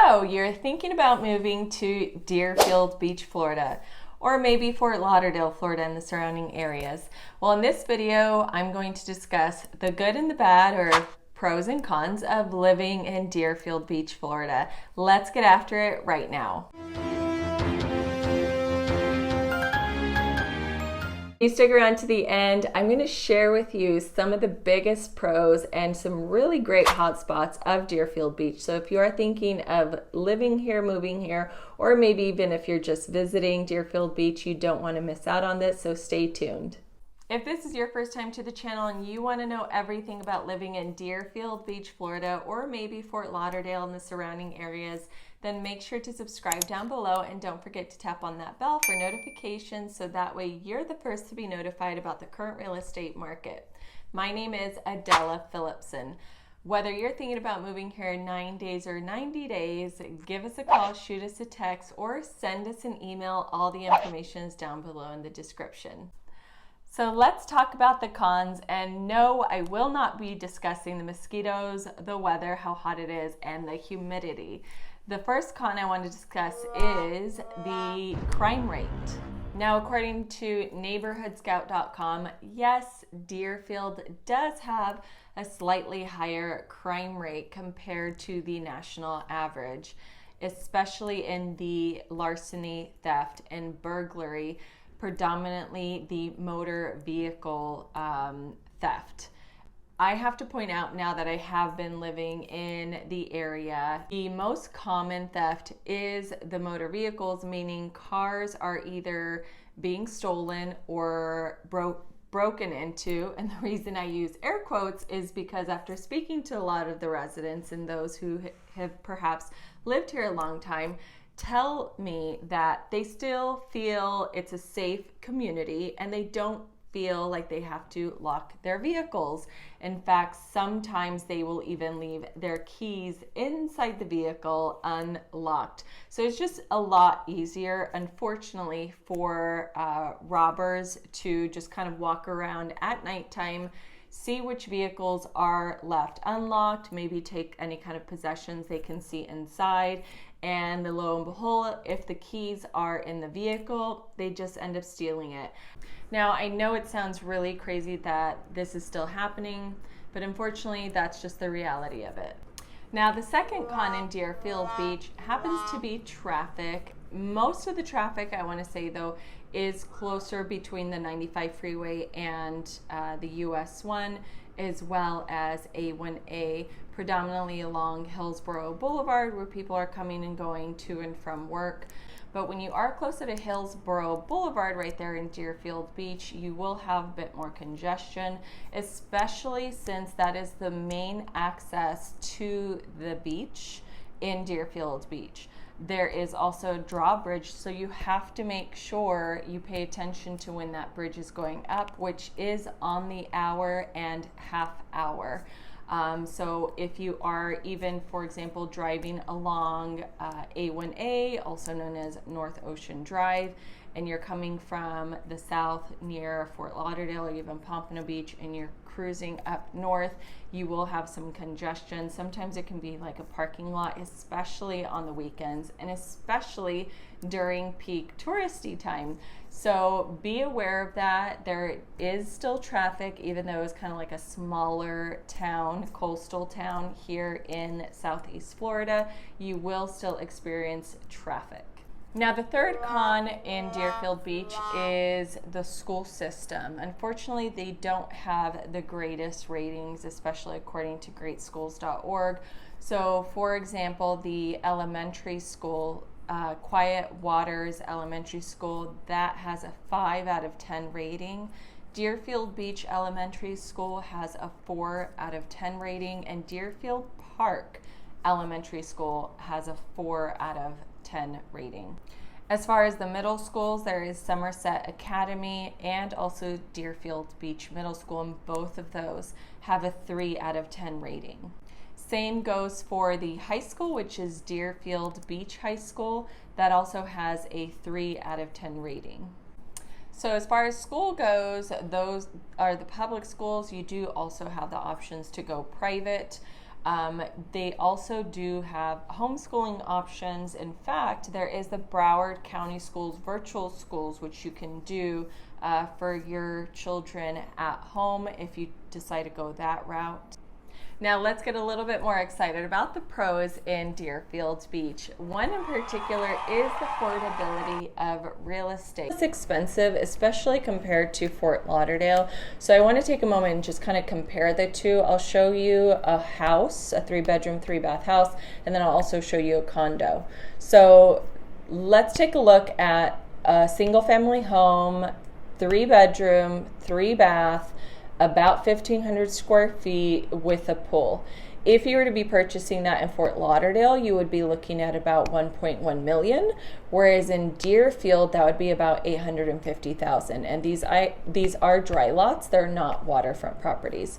So you're thinking about moving to Deerfield Beach, Florida, or maybe Fort Lauderdale, Florida and the surrounding areas. Well, in this video, I'm going to discuss the good and the bad, or pros and cons, of living in Deerfield Beach, Florida. Let's get after it right now. You stick around to the end. I'm going to share with you some of the biggest pros and some really great hotspots of Deerfield Beach. So if you are thinking of living here, moving here, or maybe even if you're just visiting Deerfield Beach, you don't want to miss out on this, so stay tuned. If this is your first time to the channel and you want to know everything about living in Deerfield Beach, Florida, or maybe Fort Lauderdale and the surrounding areas, then make sure to subscribe down below and don't forget to tap on that bell for notifications so that way you're the first to be notified about the current real estate market. My name is Adela Philipson. Whether you're thinking about moving here in 9 days or 90 days, give us a call, shoot us a text, or send us an email. All the information is down below in the description. So let's talk about the cons, and no, I will not be discussing the mosquitoes, the weather, how hot it is, and the humidity. The first con I want to discuss is the crime rate. Now, according to neighborhoodscout.com, yes, Deerfield does have a slightly higher crime rate compared to the national average, especially in the larceny, theft, and burglary, predominantly the motor vehicle theft. I have to point out, now that I have been living in the area, the most common theft is the motor vehicles, meaning cars are either being stolen or broken into. And the reason I use air quotes is because after speaking to a lot of the residents and those who have perhaps lived here a long time, tell me that they still feel it's a safe community and they don't feel like they have to lock their vehicles. In fact, sometimes they will even leave their keys inside the vehicle unlocked. So it's just a lot easier, unfortunately, for robbers to just kind of walk around at nighttime, see which vehicles are left unlocked, maybe take any kind of possessions they can see inside, and lo and behold, if the keys are in the vehicle, they just end up stealing it. Now, I know it sounds really crazy that this is still happening, but unfortunately, that's just the reality of it. Now, the second con in Deerfield Beach happens to be traffic. Most of the traffic, I want to say though, is closer between the 95 freeway and the US 1, as well as A1A, predominantly along Hillsborough Boulevard, where people are coming and going to and from work. But when you are closer to Hillsborough Boulevard, right there in Deerfield Beach, you will have a bit more congestion, especially since that is the main access to the beach in Deerfield Beach. There is also a drawbridge, so you have to make sure you pay attention to when that bridge is going up, which is on the hour and half hour. So if you are even, for example, driving along A1A, also known as North Ocean Drive, and you're coming from the south near Fort Lauderdale or even Pompano Beach, and you're cruising up north, you will have some congestion. Sometimes it can be like a parking lot, especially on the weekends and especially during peak touristy time. So be aware of that. There is still traffic, even though it's kind of like a smaller town, coastal town here in Southeast Florida. You will still experience traffic. Now, the third con in Deerfield Beach is the school system. Unfortunately, they don't have the greatest ratings, especially according to greatschools.org. So, for example, the elementary school, Quiet Waters Elementary School, that has a 5 out of 10 rating. Deerfield Beach Elementary School has a 4 out of 10 rating, and Deerfield Park Elementary School has a 4 out of 10 rating. As far as the middle schools, there is Somerset Academy and also Deerfield Beach Middle School, and both of those have a 3 out of 10 rating. Same goes for the high school, which is Deerfield Beach High School. That also has a 3 out of 10 rating. So as far as school goes, those are the public schools. You do also have the options to go private. They also do have homeschooling options. In fact, there is the Broward County Schools virtual schools, which you can do for your children at home if you decide to go that route. Now let's get a little bit more excited about the pros in Deerfield Beach. One in particular is the affordability of real estate. It's expensive, especially compared to Fort Lauderdale. So I want to take a moment and just kind of compare the two. I'll show you a house, a 3-bedroom, 3-bath house, and then I'll also show you a condo. So let's take a look at a single family home, 3-bedroom, 3-bath, about 1,500 square feet with a pool. If you were to be purchasing that in Fort Lauderdale, you would be looking at about 1.1 million, whereas in Deerfield, that would be about 850,000. And these are dry lots, they're not waterfront properties.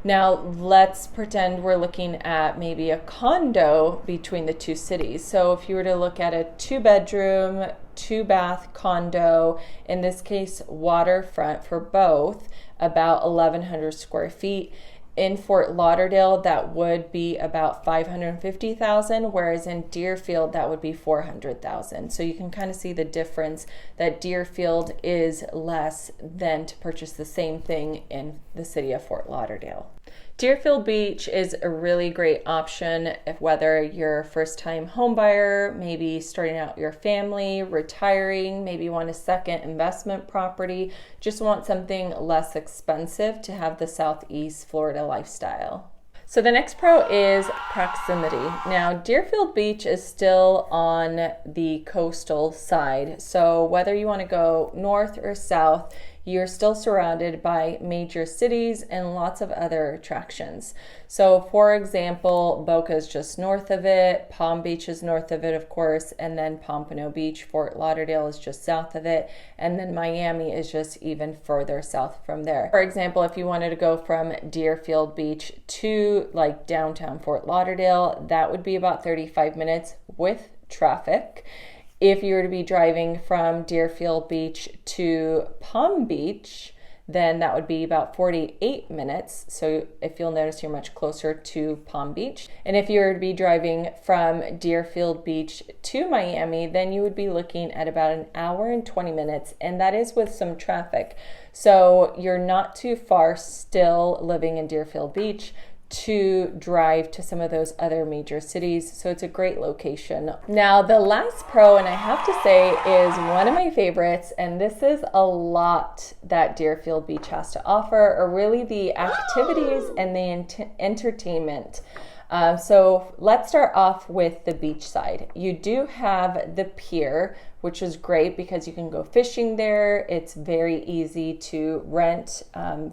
Now let's pretend we're looking at maybe a condo between the two cities. So if you were to look at a 2-bedroom, 2-bath condo, in this case waterfront for both, about 1,100 square feet. In Fort Lauderdale, that would be about 550,000, whereas in Deerfield, that would be 400,000. So you can kind of see the difference that Deerfield is less than to purchase the same thing in the city of Fort Lauderdale. Deerfield Beach is a really great option if whether you're a first-time home buyer, maybe starting out your family, retiring, maybe want a second investment property, just want something less expensive to have the Southeast Florida lifestyle. So the next pro is proximity. Now, Deerfield Beach is still on the coastal side. So whether you want to go north or south, you're still surrounded by major cities and lots of other attractions. So for example, Boca is just north of it, Palm Beach is north of it, of course, and then Pompano Beach, Fort Lauderdale is just south of it, and then Miami is just even further south from there. For example, if you wanted to go from Deerfield Beach to like downtown Fort Lauderdale, that would be about 35 minutes with traffic. If you were to be driving from Deerfield Beach to Palm Beach, then that would be about 48 minutes. So if you'll notice, you're much closer to Palm Beach. And if you were to be driving from Deerfield Beach to Miami, then you would be looking at about 1 hour and 20 minutes, and that is with some traffic. So you're not too far still living in Deerfield Beach to drive to some of those other major cities. So it's a great location. Now, the last pro, and I have to say, is one of my favorites, and this is a lot that Deerfield Beach has to offer, are really the activities and the entertainment. So let's start off with the beach side. You do have the pier, which is great because you can go fishing there. It's very easy to rent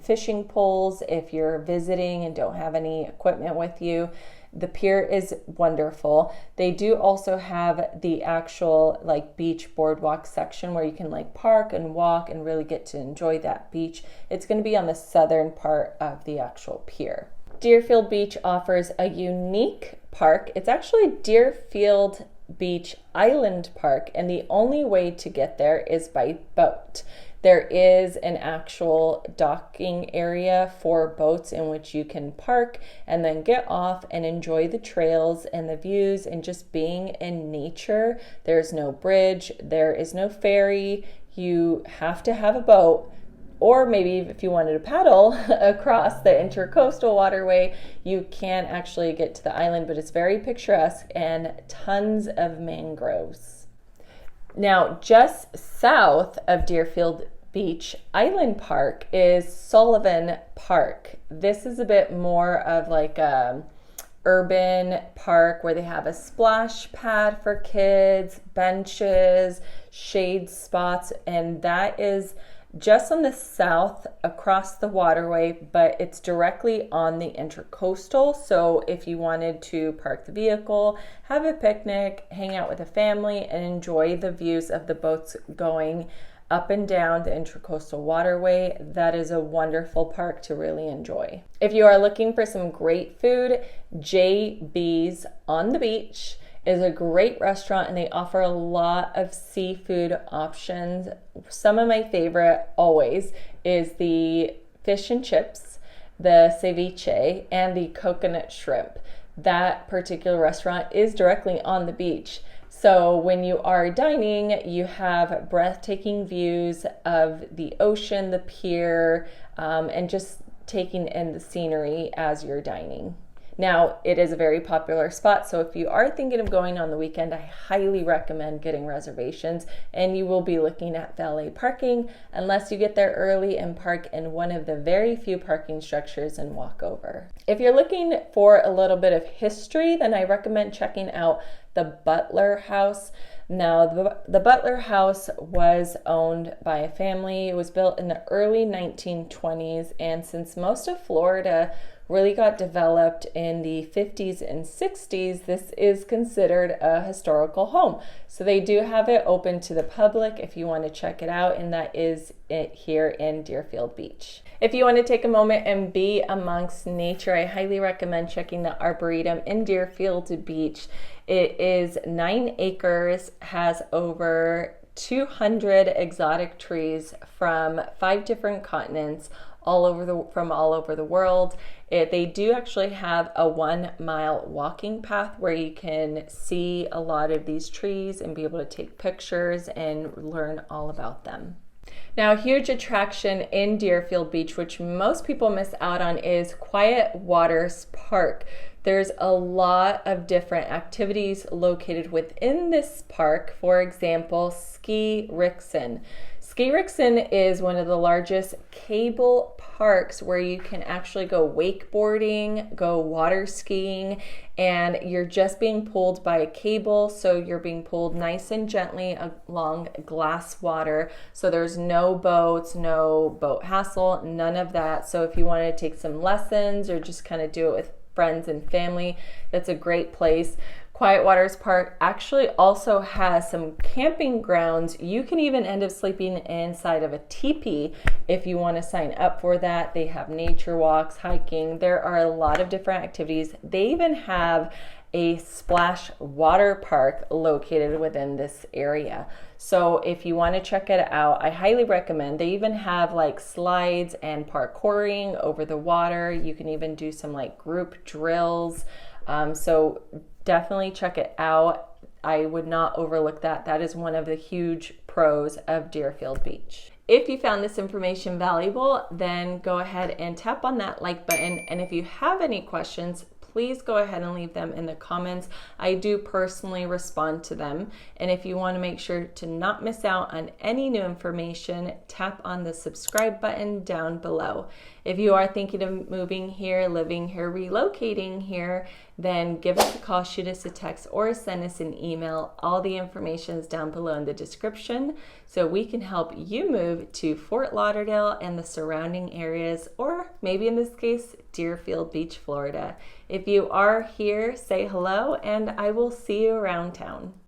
fishing poles if you're visiting and don't have any equipment with you. The pier is wonderful. They do also have the actual like beach boardwalk section where you can like park and walk and really get to enjoy that beach. It's going to be on the southern part of the actual pier. Deerfield Beach offers a unique park. It's actually Deerfield Beach Island Park, and the only way to get there is by boat. There is an actual docking area for boats in which you can park and then get off and enjoy the trails and the views and just being in nature. There's no bridge, there is no ferry. You have to have a boat. Or maybe if you wanted to paddle across the intercoastal waterway, you can actually get to the island, but it's very picturesque and tons of mangroves. Now, just south of Deerfield Beach Island Park is Sullivan Park. This is a bit more of like a urban park where they have a splash pad for kids, benches, shade spots, and that is just on the south across the waterway, but it's directly on the intercoastal. So if you wanted to park the vehicle, have a picnic, hang out with a family, and enjoy the views of the boats going up and down the intercoastal waterway, that is a wonderful park to really enjoy. If you are looking for some great food, JB's on the Beach is a great restaurant, and they offer a lot of seafood options. Some of my favorite always is the fish and chips, the ceviche, and the coconut shrimp. that particular restaurant is directly on the beach. So when you are dining, you have breathtaking views of the ocean, the pier, and just taking in the scenery as you're dining. Now, it is a very popular spot, so if you are thinking of going on the weekend, I highly recommend getting reservations, and you will be looking at valet parking unless you get there early and park in one of the very few parking structures and walk over. If you're looking for a little bit of history, then I recommend checking out the Butler House. Now, the Butler House was owned by a family. It was built in the early 1920s, and since most of Florida really got developed in the 50s and 60s, this is considered a historical home. So they do have it open to the public if you want to check it out, and that is it here in Deerfield Beach. If you want to take a moment and be amongst nature, I highly recommend checking the Arboretum in Deerfield Beach. It is 9 acres, has over 200 exotic trees from 5 different continents, from all over the world. They do actually have a 1-mile walking path where you can see a lot of these trees and be able to take pictures and learn all about them. Now, a huge attraction in Deerfield Beach, which most people miss out on, is Quiet Waters Park. There's a lot of different activities located within this park. For example, Ski Rixen. Ski Rixen is one of the largest cable parks where you can actually go wakeboarding, go water skiing, and you're just being pulled by a cable. So you're being pulled nice and gently along glass water. So there's no boats, no boat hassle, none of that. So if you want to take some lessons or just kind of do it with friends and family, that's a great place. Quiet Waters Park actually also has some camping grounds. You can even end up sleeping inside of a teepee if you want to sign up for that. They have nature walks, hiking. There are a lot of different activities. They even have a splash water park located within this area. So if you want to check it out, I highly recommend. They even have like slides and parkouring over the water. You can even do some like group drills. So definitely check it out. I would not overlook that. That is one of the huge pros of Deerfield Beach. If you found this information valuable, then go ahead and tap on that like button. And if you have any questions, please go ahead and leave them in the comments. I do personally respond to them. And if you want to make sure to not miss out on any new information, tap on the subscribe button down below. If you are thinking of moving here, living here, relocating here, then give us a call, shoot us a text, or send us an email. All the information is down below in the description so we can help you move to Fort Lauderdale and the surrounding areas, or maybe in this case, Deerfield Beach, Florida. If you are here, say hello, and I will see you around town.